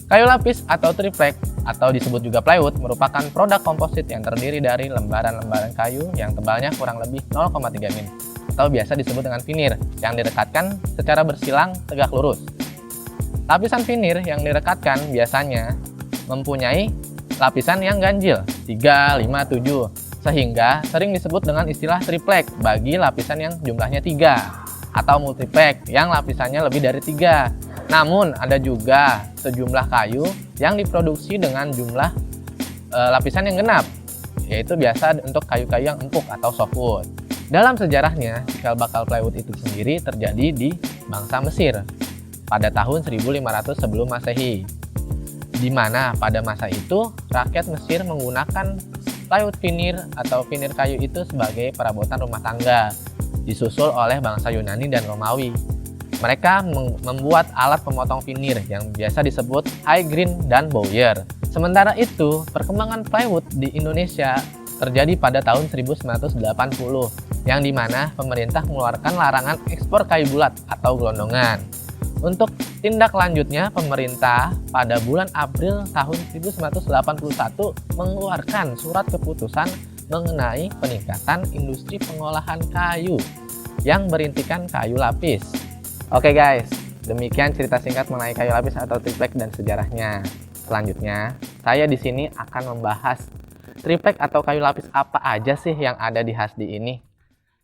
Kayu lapis atau triplek atau disebut juga plywood merupakan produk komposit yang terdiri dari lembaran-lembaran kayu yang tebalnya kurang lebih 0,3 mm atau biasa disebut dengan veneer yang direkatkan secara bersilang tegak lurus. Lapisan veneer yang direkatkan biasanya mempunyai lapisan yang ganjil 3, 5, 7 sehingga sering disebut dengan istilah triplek bagi lapisan yang jumlahnya 3 atau multiplek yang lapisannya lebih dari 3. Namun ada juga sejumlah kayu yang diproduksi dengan jumlah lapisan yang genap, yaitu biasa untuk kayu-kayu yang empuk atau softwood. Dalam sejarahnya, cikal bakal plywood itu sendiri terjadi di bangsa Mesir pada tahun 1500 sebelum Masehi, di mana pada masa itu rakyat Mesir menggunakan plywood veneer atau veneer kayu itu sebagai perabotan rumah tangga, disusul oleh bangsa Yunani dan Romawi. Mereka membuat alat pemotong veneer yang biasa disebut high grain dan bowyer. Sementara itu, perkembangan plywood di Indonesia terjadi pada tahun 1980, yang dimana pemerintah mengeluarkan larangan ekspor kayu bulat atau gelondongan. Untuk tindak lanjutnya, pemerintah pada bulan April tahun 1981 mengeluarkan surat keputusan mengenai peningkatan industri pengolahan kayu yang berintikan kayu lapis. Oke guys, demikian cerita singkat mengenai kayu lapis atau triplek dan sejarahnya. Selanjutnya, saya di sini akan membahas triplek atau kayu lapis apa aja sih yang ada di Hasdi ini.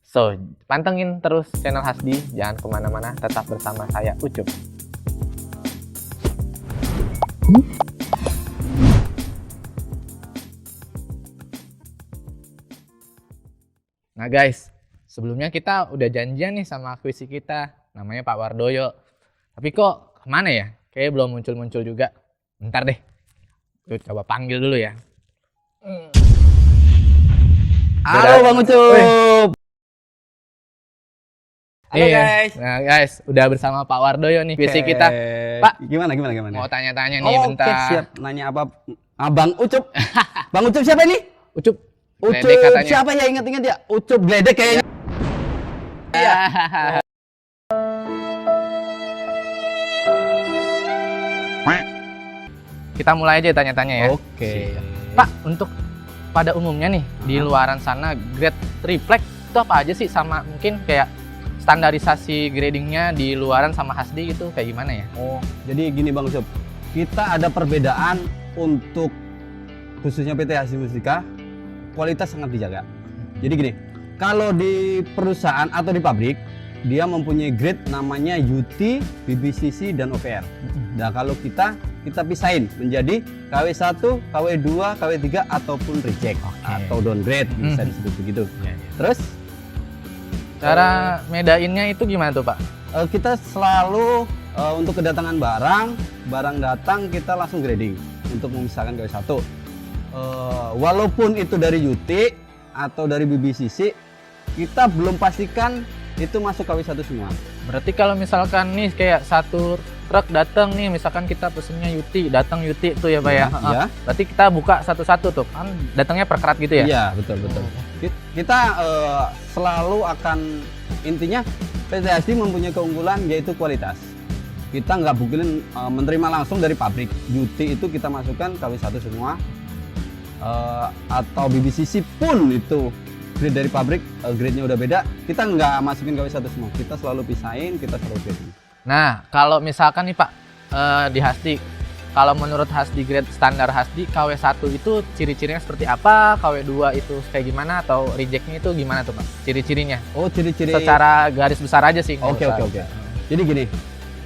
So, pantengin terus channel Hasdi, jangan kemana-mana, tetap bersama saya Ucup. Nah guys, sebelumnya kita udah janjian nih sama akuisi kita, namanya Pak Wardoyo. Tapi kok kemana ya? Kayaknya belum muncul-muncul juga. Bentar deh, gue coba panggil dulu ya. Halo Bang Ucup. Halo guys. Nah guys, udah bersama Pak Wardoyo nih, visi kita. Pak, Gimana? mau tanya-tanya nih bentar. Oke, siap. Nanya apa? Bang Ucup. Bang Ucup siapa ini? Ucup Ucup siapa ya? Ingat-ingat ya? Ucup Gledek kayaknya. Iya. Kita mulai aja tanya-tanya ya. Oke. Pak, untuk pada umumnya nih di luaran sana grade triplek itu apa aja sih, sama mungkin kayak standarisasi gradingnya di luaran sama Hasdi itu kayak gimana ya? Oh, jadi gini Bang Ucup. Kita ada perbedaan untuk khususnya PT Hasdi Mustika, kualitas sangat dijaga. Jadi gini, kalau di perusahaan atau di pabrik dia mempunyai grade namanya UT, BBCC dan OPR. Nah, kalau kita pisahin menjadi KW1, KW2, KW3 ataupun reject atau downgrade, bisa disebut begitu. Terus cara medainnya itu gimana tuh Pak? kita selalu untuk kedatangan barang datang kita langsung grading untuk memisahkan KW1. Walaupun itu dari UT atau dari BBCC, kita belum pastikan itu masuk KW1 semua. Berarti kalau misalkan nih kayak satu truk datang nih, misalkan kita pesennya UT, datang UT tuh ya Pak ya? Iya. Berarti kita buka satu-satu tuh, kan datangnya per kerat gitu ya? Iya, betul. Kita selalu akan, intinya PT Hasdi mempunyai keunggulan yaitu kualitas. Kita nggak mungkin menerima langsung dari pabrik. UT itu kita masukkan KW1 semua, atau BBCC pun itu grade dari pabrik, grade-nya udah beda, kita nggak masukin KW1 semua, kita selalu pisahin, kita selalu grading. Nah, kalau misalkan nih Pak, di Hasdi, kalau menurut Hasdi grade standar Hasdi, KW1 itu ciri-cirinya seperti apa, KW2 itu kayak gimana, atau rejectnya itu gimana tuh Pak, ciri-cirinya? Oh, ciri-ciri Secara garis besar aja sih. Oke. Jadi gini,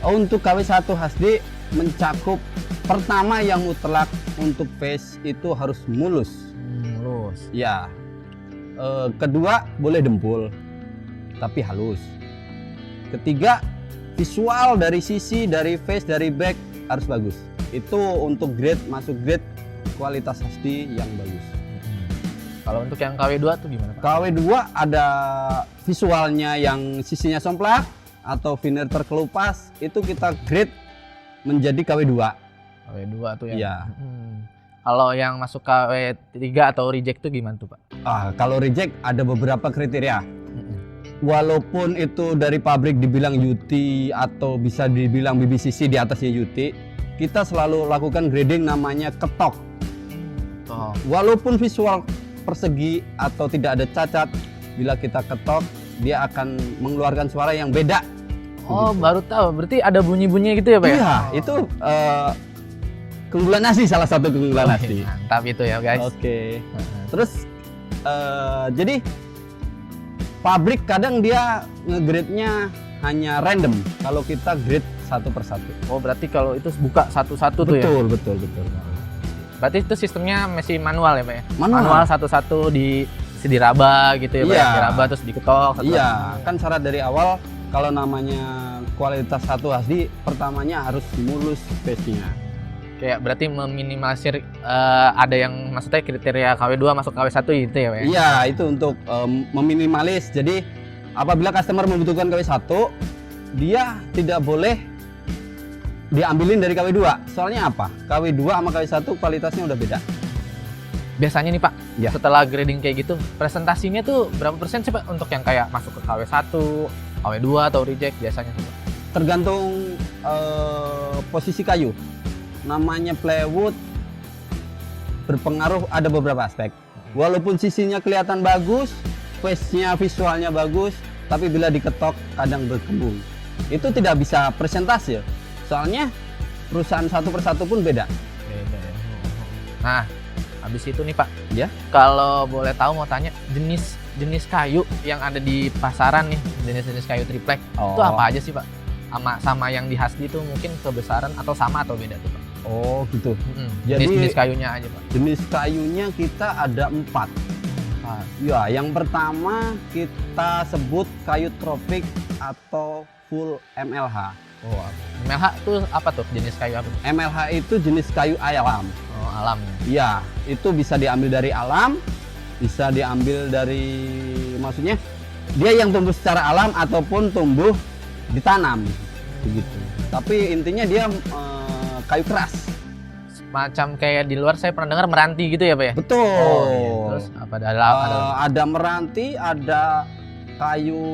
untuk KW1 Hasdi mencakup, pertama yang mutlak untuk face itu harus mulus. Mulus. Ya. Kedua boleh dempul tapi halus. Ketiga, visual dari sisi, dari face, dari back harus bagus. Itu untuk grade, masuk grade kualitas Hasdi yang bagus. Kalau untuk yang KW2 tuh gimana Pak? KW2 ada visualnya yang sisinya somplak atau veneer terkelupas, itu kita grade menjadi KW2. KW2 tuh ya? Iya. Kalau yang masuk KW3 atau reject tuh gimana tuh Pak? Kalau reject ada beberapa kriteria. Walaupun itu dari pabrik dibilang UT atau bisa dibilang BBCC di atasnya UT, kita selalu lakukan grading namanya ketok. Oh. Walaupun visual persegi atau tidak ada cacat, bila kita ketok dia akan mengeluarkan suara yang beda. Oh, baru tahu. Berarti ada bunyi-bunyinya gitu ya, Pak ya? Iya, itu keunggulan Nasi, salah satu keunggulan Nasi. Mantap itu ya, guys. Oke. Terus jadi pabrik kadang dia nge-grade-nya hanya random. Kalau kita grade satu persatu. Oh, berarti kalau itu buka satu-satu tuh ya? Betul. Berarti itu sistemnya masih manual ya, Pak ya? Manual. Satu-satu diraba gitu ya, Pak? Iya. Diraba terus diketok. Iya, kan syarat dari awal kalau namanya kualitas satu HD, pertamanya harus mulus face-nya. Kayak berarti meminimalisir ada yang maksudnya kriteria KW2 masuk KW1 gitu ya, Pak ya? Iya, itu untuk meminimalis. Jadi apabila customer membutuhkan KW1, dia tidak boleh diambilin dari KW2. Soalnya apa? KW2 sama KW1 kualitasnya udah beda. Biasanya nih Pak, Ya. setelah grading kayak gitu, presentasinya tuh berapa persen sih Pak untuk yang kayak masuk ke KW1, KW2 atau reject biasanya tuh, Pak? Tergantung posisi kayu. Namanya plywood berpengaruh, ada beberapa aspek. Walaupun sisinya kelihatan bagus, face-nya visualnya bagus, tapi bila diketok kadang berkembung. Itu tidak bisa presentasi. Soalnya perusahaan satu persatu pun beda. Beda ya. Nah, habis itu nih Pak, Ya. kalau boleh tahu mau tanya jenis kayu yang ada di pasaran nih, jenis-jenis kayu triplek itu apa aja sih Pak? Sama yang di Hasdi itu mungkin kebesaran atau sama atau beda tuh Pak? Oh gitu. Jadi Jadi jenis kayunya aja Pak. jenis kayunya kita ada 4. Ya, yang pertama kita sebut kayu tropik atau full MLH. Oh, MLH tuh apa tuh jenis kayu apa? MLH itu jenis kayu alam. Oh, alam. Ya, itu bisa diambil dari alam, bisa diambil dari, maksudnya dia yang tumbuh secara alam ataupun tumbuh ditanam, begitu. Tapi intinya dia kayu keras. Macam kayak di luar saya pernah dengar meranti gitu ya Pak ya? Betul. Oh, iya. Terus apa ada meranti, ada kayu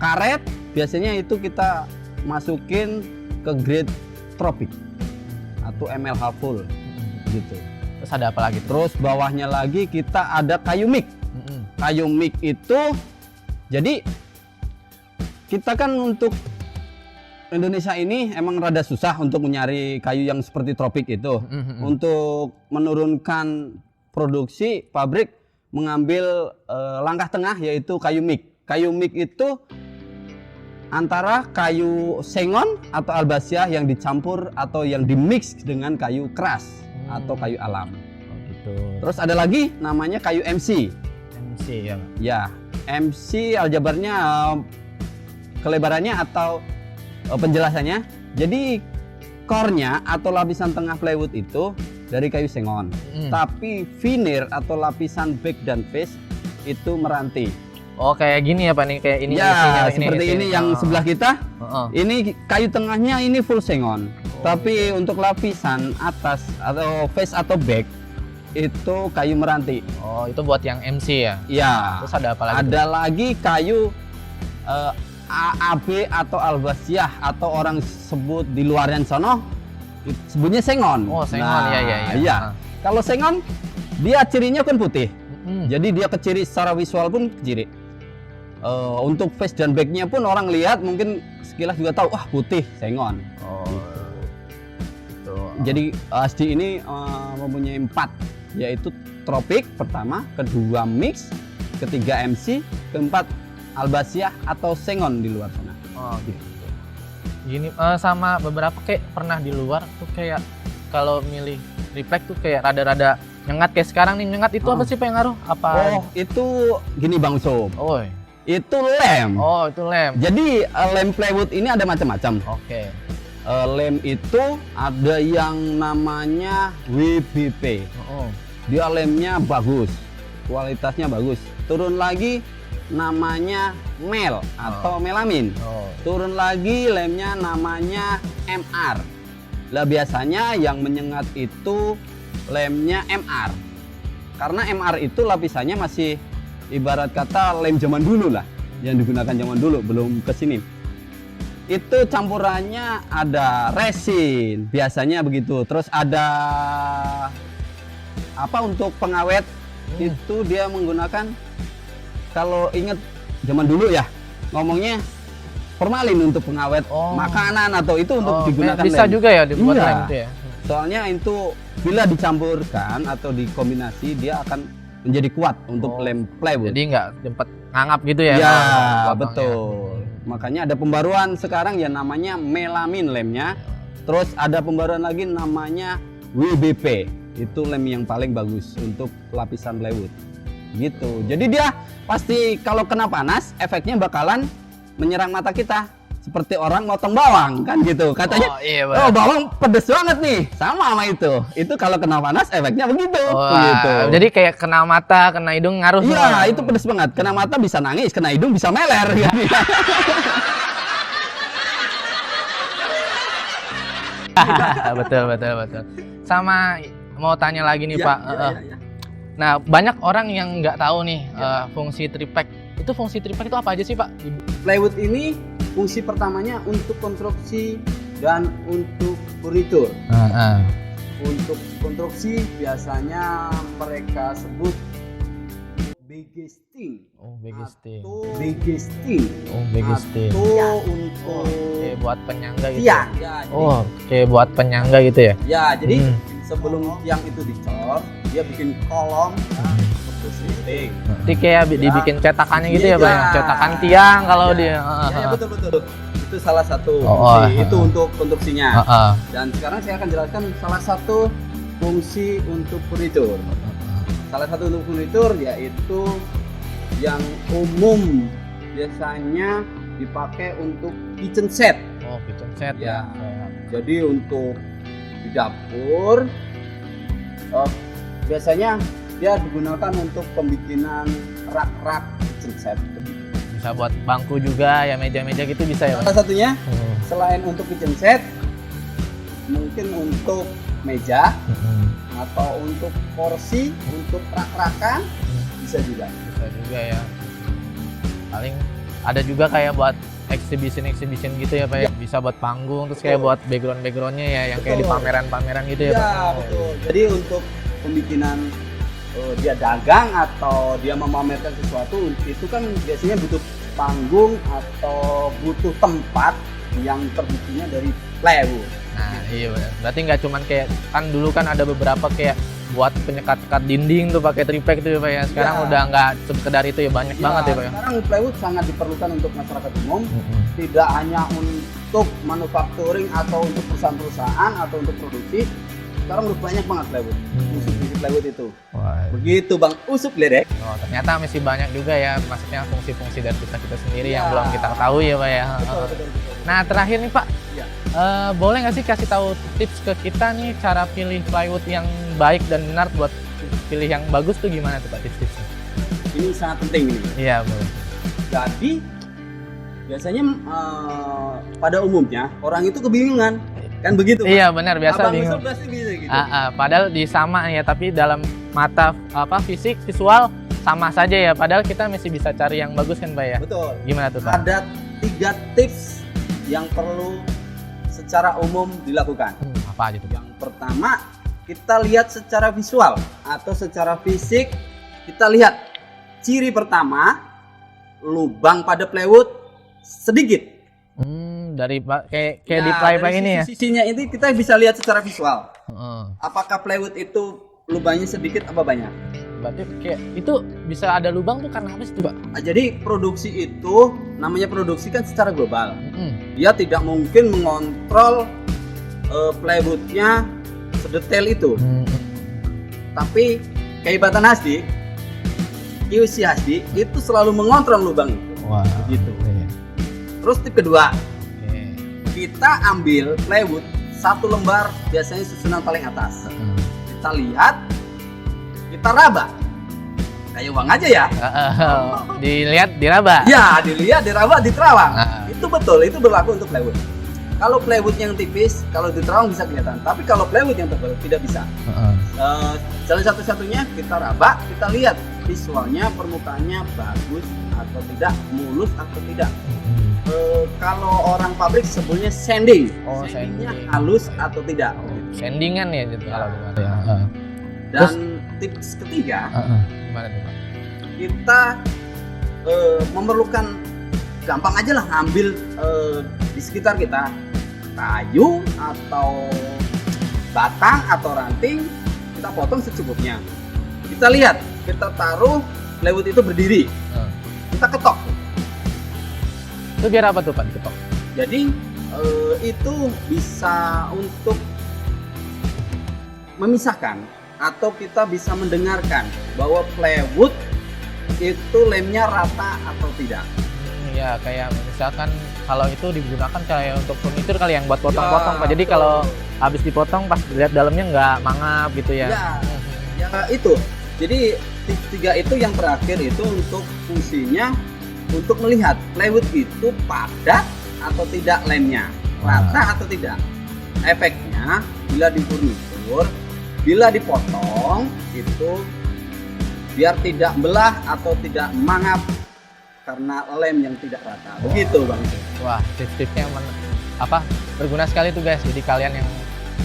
karet. Biasanya itu kita masukin ke grade tropik atau MLH full, gitu. Terus ada apa lagi? Terus bawahnya lagi kita ada kayu mik. Kayu mik itu, jadi kita kan untuk Indonesia ini emang rada susah untuk mencari kayu yang seperti tropik itu. Untuk menurunkan produksi, pabrik mengambil langkah tengah yaitu kayu mik. Kayu mik itu antara kayu sengon atau albasiah yang dicampur atau yang dimix dengan kayu keras atau kayu alam. Oh, gitu. Terus ada lagi namanya kayu MC. MC ya Pak? Ya, MC aljabarnya kelebarannya atau penjelasannya. Jadi core-nya atau lapisan tengah plywood itu dari kayu sengon. Tapi veneer atau lapisan back dan face itu meranti. Oh, kayak gini ya Pak nih, kayak ini Ya, isinya, seperti ini yang sebelah kita. Ini kayu tengahnya ini full sengon. Tapi untuk lapisan atas atau face atau back itu kayu meranti. Oh, itu buat yang MC ya? Ya. Terus ada apa lagi? Ada lagi kayu AAB atau albasiah atau orang sebut di luaran sono sebutnya sengon. Oh, sengon. Iya. Iya. Kalau sengon dia cirinya kan putih. Jadi dia keciri secara visual pun keciri. Untuk face dan backnya pun orang lihat mungkin sekilas juga tahu, wah putih sengon. Oh. Gitu. Jadi HD ini mempunyai 4, yaitu tropik pertama, kedua mix, ketiga MC, keempat albasiah atau sengon di luar sana. Oh gitu. Gini sama beberapa kayak pernah di luar tuh kayak kalau milih triplek tuh kayak rada-rada nyengat kayak sekarang nih. Nyengat itu apa sih Pak yang ngaruh? Apa? Oh, itu gini Bang Sob. Oh. Itu lem. Oh, itu lem. Jadi lem plywood ini ada macam-macam. Oke. Lem itu ada yang namanya WBP. Oh. Dia lemnya bagus, kualitasnya bagus. Turun lagi namanya mel atau melamin. Oh. Turun lagi lemnya namanya MR. Lah biasanya yang menyengat itu lemnya MR. Karena MR itu lapisannya masih ibarat kata lem zaman dulu lah, yang digunakan zaman dulu, belum ke sini. itu campurannya ada resin, biasanya begitu. Terus ada apa untuk pengawet, itu dia menggunakan, kalau ingat zaman dulu ya, ngomongnya formalin untuk pengawet makanan atau itu untuk digunakan bisa lem. juga ya dibuat Iya. lem itu ya. Soalnya itu bila dicampurkan atau dikombinasi dia akan menjadi kuat untuk lem plywood. Jadi nggak cepat ngangap gitu ya. Ya, kalau potongnya. betul. Makanya ada pembaruan sekarang ya namanya melamin lemnya. Terus ada pembaruan lagi namanya WBP. Itu lem yang paling bagus untuk lapisan plywood. Gitu. Jadi dia pasti kalau kena panas efeknya bakalan menyerang mata kita. Seperti orang motong bawang kan gitu. Katanya, iya, oh bawang pedes banget nih. Sama itu. Itu kalau kena panas efeknya begitu. Begitu. Jadi kayak kena mata, kena hidung ngaruh. Iya, itu pedes banget. Kena mata bisa nangis, kena hidung bisa meler. Gitu. betul. Sama mau tanya lagi nih Ya, Pak. ya. Nah, banyak orang yang nggak tahu nih fungsi triplek. Itu fungsi triplek itu apa aja sih Pak? Plywood ini fungsi pertamanya untuk konstruksi dan untuk furnitur. Untuk konstruksi biasanya mereka sebut begesting. Begesting. Begesting. Begesting. Atau untuk Kayak buat penyangga gitu. tiang. Kayak buat penyangga gitu ya. Ya, jadi sebelum tiang itu dicor, dia bikin kolom untuk sleeping. Jadi kayak dibikin cetakannya gitu ya Pak ya. Cetakan tiang kalau dia. Ya, betul. Itu salah satu Oh, fungsi. Itu untuk konstruksinya. Heeh. Dan sekarang saya akan jelaskan salah satu fungsi untuk furnitur. Salah satu untuk furnitur yaitu yang umum biasanya dipakai untuk kitchen set. Kitchen set Ya. ya. Jadi untuk di dapur biasanya dia digunakan untuk pembikinan rak-rak kitchen set. Bisa buat bangku juga ya, meja-meja gitu bisa ya Pak? Salah satunya selain untuk kitchen set, mungkin untuk meja atau untuk kursi, untuk rak-rakan bisa juga. Bisa juga ya. Paling ada juga kayak buat exhibition gitu ya Pak ya. Bisa buat panggung, terus kayak buat backgroundnya ya, yang kayak di pameran-pameran gitu ya Pak. Ya, betul. Jadi untuk pembikinan dia dagang atau dia memamerkan sesuatu, itu kan biasanya butuh panggung atau butuh tempat yang terbuatnya dari plywood. Nah iya benar. Berarti nggak cuman kayak, kan dulu kan ada beberapa kayak buat penyekat-sekat dinding tuh pakai triplek tuh ya Pak ya. Sekarang udah nggak sekedar itu ya, banyak banget ya Pak ya. Sekarang plywood sangat diperlukan untuk masyarakat umum, tidak hanya untuk manufacturing atau untuk perusahaan-perusahaan atau untuk produksi. Sekarang udah banyak banget plywood, fungsi plywood itu. Begitu Bang Usup Ledek. Ternyata masih banyak juga ya, maksudnya fungsi-fungsi dari kita sendiri yang belum kita ketahui ya Pak ya. Betul. Nah terakhir nih Pak, Ya. boleh nggak sih kasih tahu tips ke kita nih cara pilih plywood yang baik dan benar buat pilih yang bagus tuh gimana tuh Pak tips-tipsnya? Ini sangat penting ini. Iya boleh. Jadi biasanya pada umumnya orang itu kebingungan, kan begitu? Pak? Iya benar, biasa Abang bingung. Usup pasti bisa gitu. Padahal disama ya, tapi dalam mata fisik visual sama saja ya. Padahal kita masih bisa cari yang bagus kan Pak ya. Betul. Gimana tuh Pak? Ada 3 tips yang perlu secara umum dilakukan. Apa aja tuh Pak? Yang pertama, kita lihat secara visual atau secara fisik. Kita lihat ciri pertama, lubang pada plywood sedikit. Dari kayak di plywood ini ya. Sisinya ini kita bisa lihat secara visual. Heeh. Apakah plywood itu lubangnya sedikit apa banyak? Berarti kayak itu bisa ada lubang tuh karena apa sih tuh Pak? Nah, jadi produksi itu namanya produksi kan secara global. Dia tidak mungkin mengontrol plywoodnya sedetail itu. Tapi kehebatan Hasdi, QC Hasdi itu selalu mengontrol lubang itu. Wah. Begitu. Iya. Terus tip kedua, Oke. kita ambil plywood 1 lembar biasanya susunan paling atas. Kita lihat, kita raba. Kayak uang aja ya. Dilihat diraba. Ya, dilihat, diraba, diterawang. Ah. Itu betul, itu berlaku untuk plywood. Kalau plywood yang tipis, kalau diterawang bisa kelihatan. Tapi kalau plywood yang tebal tidak bisa. Jalan satu-satunya kita raba, kita lihat visualnya, permukaannya bagus atau tidak, mulus atau tidak. Kalau orang pabrik sebutnya sanding. Oh, Sandingnya sanding. halus atau tidak. Sandingan ya gitu kalau di mana ya. Dan tips ketiga, Gimana tuh Pak? kita memerlukan, gampang aja lah ngambil di sekitar kita kayu atau batang atau ranting, kita potong secukupnya. Kita lihat, kita taruh plywood itu berdiri, kita ketok. Itu biar apa tuh Pak diketok? Jadi itu bisa untuk memisahkan atau kita bisa mendengarkan bahwa plywood itu lemnya rata atau tidak. Ya kayak misalkan kalau itu digunakan kayak untuk furnitur kali yang buat potong-potong Ya, Pak. Jadi betul. kalau habis dipotong pas lihat dalamnya nggak mangap gitu ya. Ya itu. Jadi tips 3 itu yang terakhir itu untuk fungsinya untuk melihat plywood itu padat atau tidak lemnya, rata atau tidak. Efeknya bila di furnitur, bila dipotong itu biar tidak belah atau tidak mangap karena lem yang tidak rata. Begitu Bang. Wah, tips-tipsnya berguna sekali tuh guys. Jadi kalian yang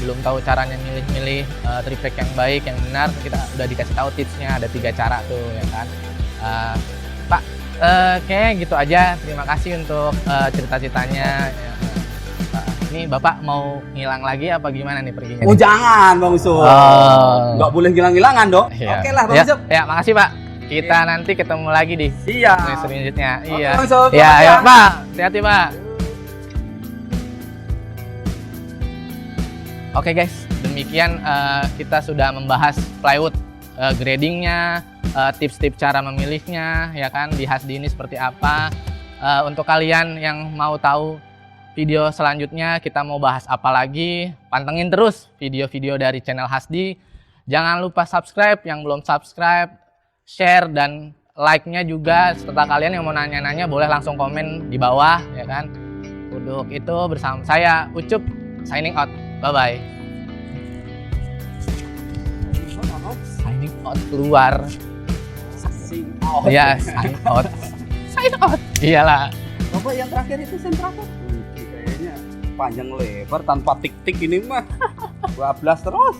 belum tahu caranya milih-milih triplek yang baik, yang benar, kita udah dikasih tahu tipsnya. Ada 3 cara tuh ya kan. Pak, kayak gitu aja. Terima kasih untuk cerita-ceritanya. Ini Bapak mau ngilang lagi apa gimana nih perginya? Oh nih? jangan Bang Usul. Nggak boleh hilang-hilangan dong. Iya. Oke lah Bang Ya, Usul. ya, makasih Pak. Kita nanti ketemu lagi di Iya. selanjutnya. Oke, Iya. Bang Usul, Ya, selamat ayo siang. Pak. Hati-hati Pak. Oke guys, demikian kita sudah membahas plywood, gradingnya, tips-tips cara memilihnya, ya kan, di Hasdi ini seperti apa. Untuk kalian yang mau tahu video selanjutnya kita mau bahas apa lagi, pantengin terus video-video dari channel Hasdi. Jangan lupa subscribe, yang belum subscribe, share dan like-nya juga. Serta kalian yang mau nanya-nanya boleh langsung komen di bawah, ya kan. Untuk itu bersama saya Ucup, signing out. Bye-bye. Signing out keluar. Ya, sign out. Sign out. Iyalah. Bapak yang terakhir itu sentrafor. Kayaknya panjang lebar tanpa tik-tik ini mah. 12 terus.